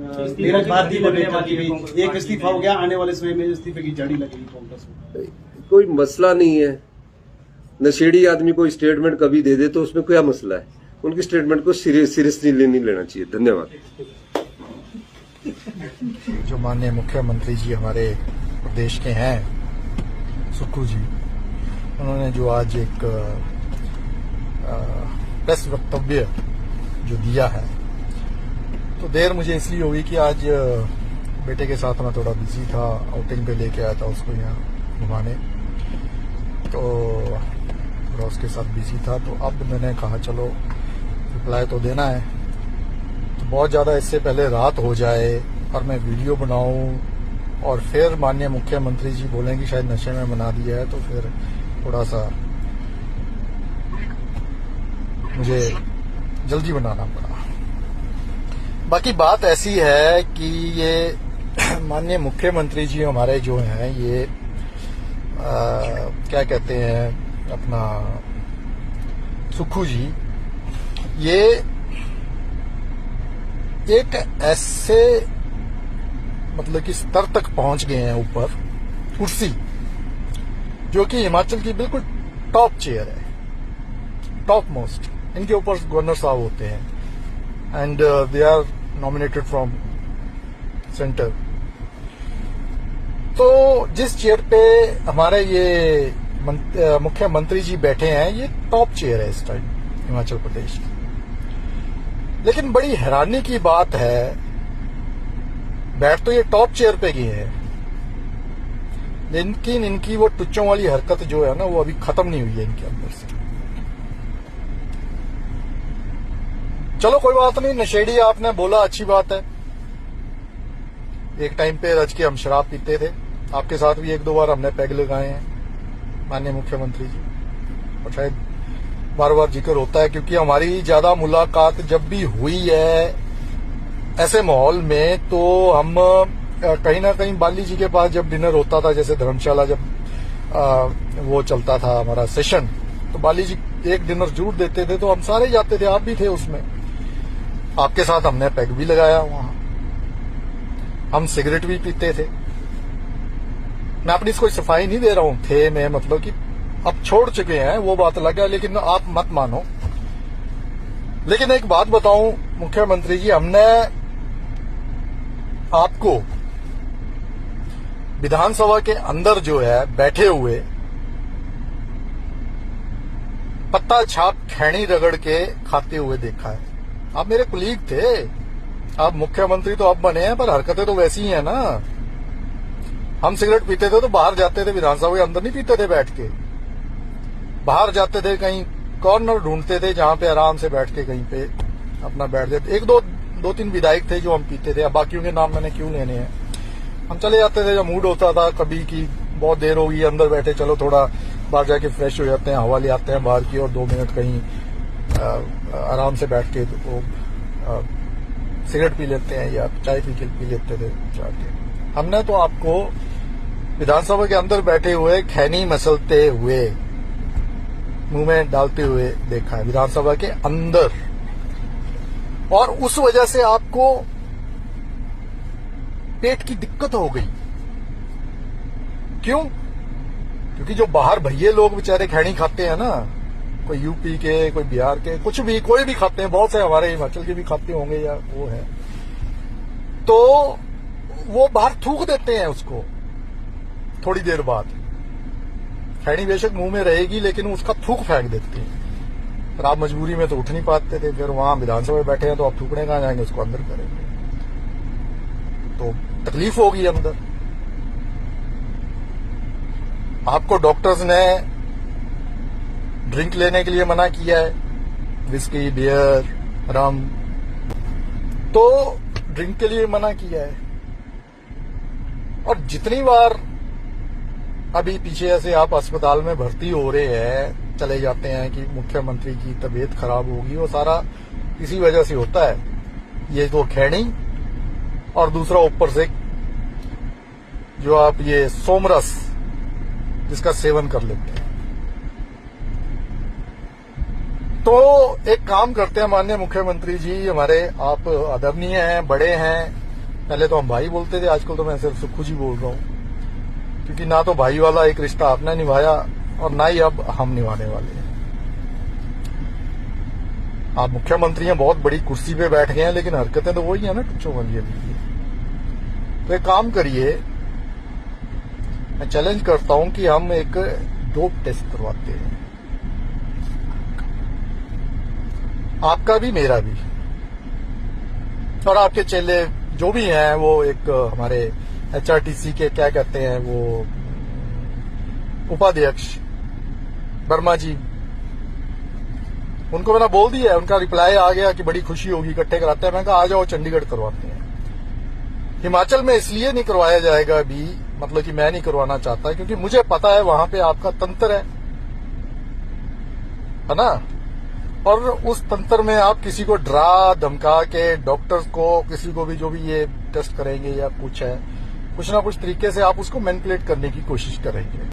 नीरज भारती को लेकर के एक इस्तीफा हो गया, आने वाले समय में इस्तीफे की जड़ी लगेगी कांग्रेस में। कोई मसला नहीं है, नशेड़ी आदमी कोई स्टेटमेंट कभी दे दे तो उसमें क्या मसला है, उनकी स्टेटमेंट को सीरियसली नहीं लेना चाहिए। धन्यवाद। जो माननीय मुख्यमंत्री जी हमारे प्रदेश के हैं, सुक्खू जी, उन्होंने जो आज एक प्रेस वक्तव्य जो दिया है, तो देर मुझे इसलिए हुई कि आज बेटे के साथ मैं थोड़ा बिजी था, आउटिंग पे लेके आया था उसको यहाँ घुमाने, तो थोड़ा उसके साथ बिजी था। तो अब मैंने कहा चलो रिप्लाई तो देना है, तो बहुत ज़्यादा इससे पहले रात हो जाए और मैं वीडियो बनाऊं और फिर माननीय मुख्यमंत्री जी बोलेंगे शायद नशे में बना दिया है, तो फिर थोड़ा सा मुझे जल्दी बनाना पड़ा। बाकी बात ऐसी है कि ये माननीय मुख्यमंत्री जी हमारे जो हैं, ये क्या कहते हैं अपना सुक्खू जी, ये एक ऐसे मतलब कि स्तर तक पहुंच गए हैं ऊपर कुर्सी, जो कि हिमाचल की बिल्कुल टॉप चेयर है, टॉप मोस्ट। इनके ऊपर गवर्नर साहब होते हैं and they are nominated from centre. तो जिस चेयर पे हमारे ये मुख्यमंत्री जी बैठे हैं, ये टॉप चेयर है इस टाइम हिमाचल प्रदेश की। लेकिन बड़ी हैरानी की बात है, बैठ तो ये टॉप चेयर पे गए हैं, लेकिन इनकी वो टुच्चों वाली हरकत जो है ना, वो अभी खत्म नहीं हुई है इनके अंदर से। चलो कोई बात नहीं, नशेड़ी आपने बोला, अच्छी बात है। एक टाइम पे रज के हम शराब पीते थे, आपके साथ भी एक दो बार हमने पैग लगाए हैं माननीय मुख्यमंत्री जी, और शायद बार बार जिक्र होता है क्योंकि हमारी ज्यादा मुलाकात जब भी हुई है ऐसे माहौल में, तो हम कहीं ना कहीं बाली जी के पास जब डिनर होता था, जैसे धर्मशाला जब वो चलता था हमारा सेशन, तो बाली जी एक डिनर जरूर देते थे, तो हम सारे जाते थे, आप भी थे उसमें। आपके साथ हमने पैग भी लगाया वहां, हम सिगरेट भी पीते थे। मैं अपनी कोई सफाई नहीं दे रहा हूं, थे मैं मतलब कि अब छोड़ चुके हैं, वो बात अलग है, लेकिन आप मत मानो। लेकिन एक बात बताऊं मुख्यमंत्री जी, हमने आपको विधानसभा के अंदर जो है बैठे हुए पत्ता छाप खैनी रगड़ के खाते हुए देखा है। आप मेरे कुलीग थे, आप मुख्यमंत्री तो अब बने हैं, पर हरकतें तो वैसी ही है ना। हम सिगरेट पीते थे तो बाहर जाते थे, विधानसभा के अंदर नहीं पीते थे बैठ के, बाहर जाते थे, कहीं कॉर्नर ढूंढते थे जहां पे आराम से बैठ के कहीं पे अपना बैठ जाते। एक दो तीन विधायक थे जो हम पीते थे, अब बाकियों के नाम मैंने क्यों लेने हैं। हम चले जाते थे जब मूड होता था कभी की बहुत देर हो गई अंदर बैठे, चलो थोड़ा बाहर जाके फ्रेश हो जाते हैं, हवा ले आते हैं बाहर की, और 2 मिनट कहीं आराम से बैठ के वो सिगरेट पी लेते हैं या चाय पी लेते थे जाके। हमने तो आपको विधानसभा के अंदर बैठे हुए खैनी मसलते हुए, मुंह में डालते हुए देखा है विधानसभा के अंदर, और उस वजह से आपको पेट की दिक्कत हो गई। क्यों? क्योंकि जो बाहर भैये लोग बेचारे खैनी खाते हैं ना, कोई यूपी के, कोई बिहार के, कुछ भी, कोई भी खाते हैं, बहुत से हमारे हिमाचल के भी खाते होंगे या वो है, तो वो बाहर थूक देते हैं उसको थोड़ी देर बाद। खैनी बेशक मुंह में रहेगी लेकिन उसका थूक फेंक देते हैं। पर आप मजबूरी में तो उठ नहीं पाते थे, फिर वहां विधानसभा में बैठे हैं तो आप थूकने कहां जाएंगे, उसको अंदर करेंगे तो तकलीफ होगी अंदर। आपको डॉक्टर्स ने ड्रिंक लेने के लिए मना किया है, विस्की, बियर, रम, तो ड्रिंक के लिए मना किया है। और जितनी बार अभी पीछे ऐसे आप अस्पताल में भर्ती हो रहे हैं, चले जाते हैं कि मुख्यमंत्री की तबीयत खराब होगी, वो सारा इसी वजह से होता है। ये तो खैनी, और दूसरा ऊपर से जो आप ये सोमरस जिसका सेवन कर लेते हैं। तो एक काम करते हैं माननीय मुख्यमंत्री जी हमारे, आप आदरणीय हैं, बड़े हैं, पहले तो हम भाई बोलते थे, आजकल तो मैं सिर्फ सुखू जी बोल रहा हूं, क्योंकि ना तो भाई वाला एक रिश्ता आपने निभाया और ना ही अब हम निभाने वाले हैं। आप मुख्यमंत्री हैं, बहुत बड़ी कुर्सी पे बैठ गए हैं, लेकिन हरकतें तो वही है ना टुच्चों वाली अभी। तो एक काम करिए, मैं चैलेंज करता हूं कि हम एक डोप टेस्ट करवाते हैं, आपका भी मेरा भी, और आपके चेले जो भी हैं, वो एक हमारे HRTC के क्या कहते हैं वो उपाध्यक्ष वर्मा जी, उनको मैंने बोल दिया है, उनका रिप्लाई आ गया कि बड़ी खुशी होगी, इकट्ठे कराते हैं। मैं कहा आ जाओ चंडीगढ़ करवाते हैं। हिमाचल में इसलिए नहीं करवाया जाएगा अभी, मतलब कि मैं नहीं करवाना चाहता, क्योंकि मुझे पता है वहां पे आपका तंत्र है ना, और उस तंत्र में आप किसी को डरा धमका के, डॉक्टर्स को, किसी को भी जो भी ये टेस्ट करेंगे या कुछ है, कुछ ना कुछ तरीके से आप उसको मैनिपुलेट करने की कोशिश करेंगे।